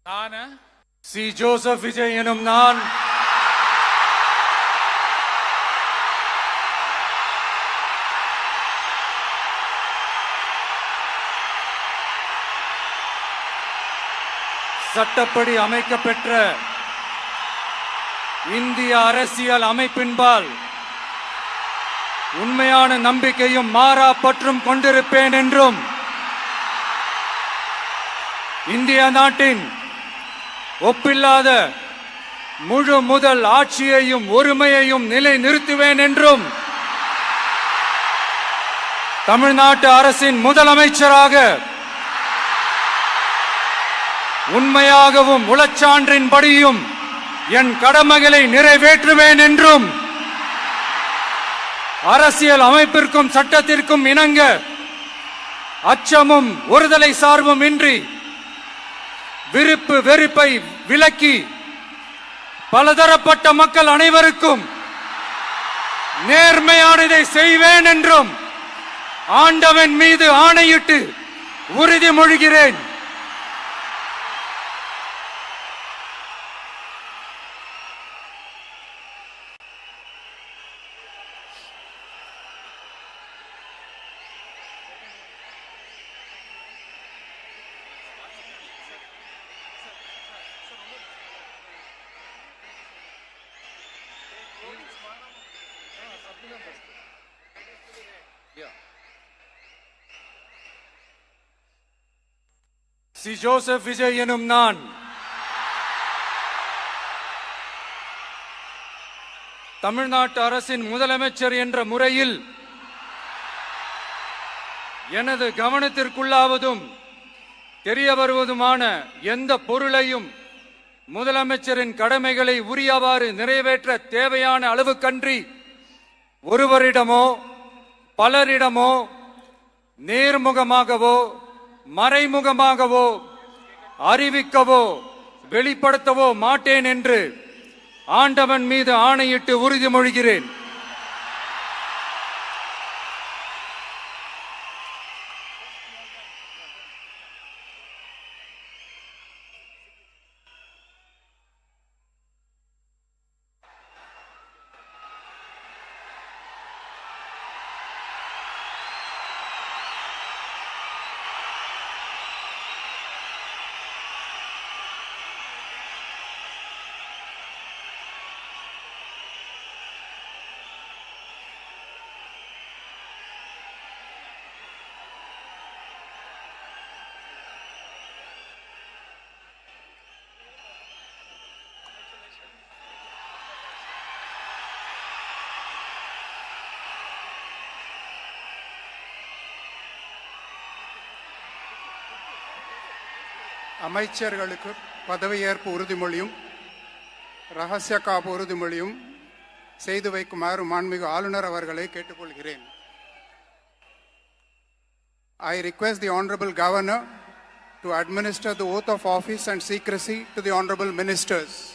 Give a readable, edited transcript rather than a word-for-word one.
நான் C Joseph Vijay எனும் நான் சட்டப்படி அமைக்கப்பெற்ற இந்திய அரசியல் அமைப்பின்பால் உண்மையான நம்பிக்கையும் மாறா பற்றும் கொண்டிருப்பேன் என்றும் இந்திய நாட்டின் ஒப்பில்லாத முழு முதல் ஆட்சியையும் ஒருமையையும் நிலை நிறுத்துவேன் என்றும் தமிழ்நாட்டு அரசின் முதலமைச்சராக உண்மையாகவும் உளச்சான்றின்படியும் என் கடமைகளை நிறைவேற்றுவேன் என்றும் அரசியல் அமைப்பிற்கும் சட்டத்திற்கும் இணங்க அச்சமும் ஒருதலை சார்பும் இன்றி விருப்பு வெறுப்பை விலக்கி பலதரப்பட்ட மக்கள் அனைவருக்கும் நேர்மையானதை செய்வேன் என்றும் ஆண்டவன் மீது ஆணையிட்டு உறுதிமொழிகிறேன். சி ஜோசப் விஜய் எனும் நான் தமிழ்நாட்டு அரசின் முதலமைச்சர் என்ற முறையில் எனது கவனத்திற்குள்ளாவதும் தெரிய வருவதுமான எந்த பொருளையும் முதலமைச்சரின் கடமைகளை உரியவாறு நிறைவேற்ற தேவையான அளவுக்கன்றி ஒருவரிடமோ பலரிடமோ நேர்முகமாகவோ மறைமுகமாகவோ அறிவிக்கவோ வெளிப்படுத்தவோ மாட்டேன் என்று ஆண்டவன் மீது ஆணையிட்டு உறுதிமொழிகிறேன். அமைச்சர்களுக்கு பதவியேற்பு உறுதிமொழியும் ரகசிய காப்பு உறுதிமொழியும் செய்து வைக்குமாறு மாண்புமிகு ஆளுநர் அவர்களை கேட்டுக்கொள்கிறேன். I request the Honorable Governor to administer the oath of office and secrecy to the Honorable Ministers.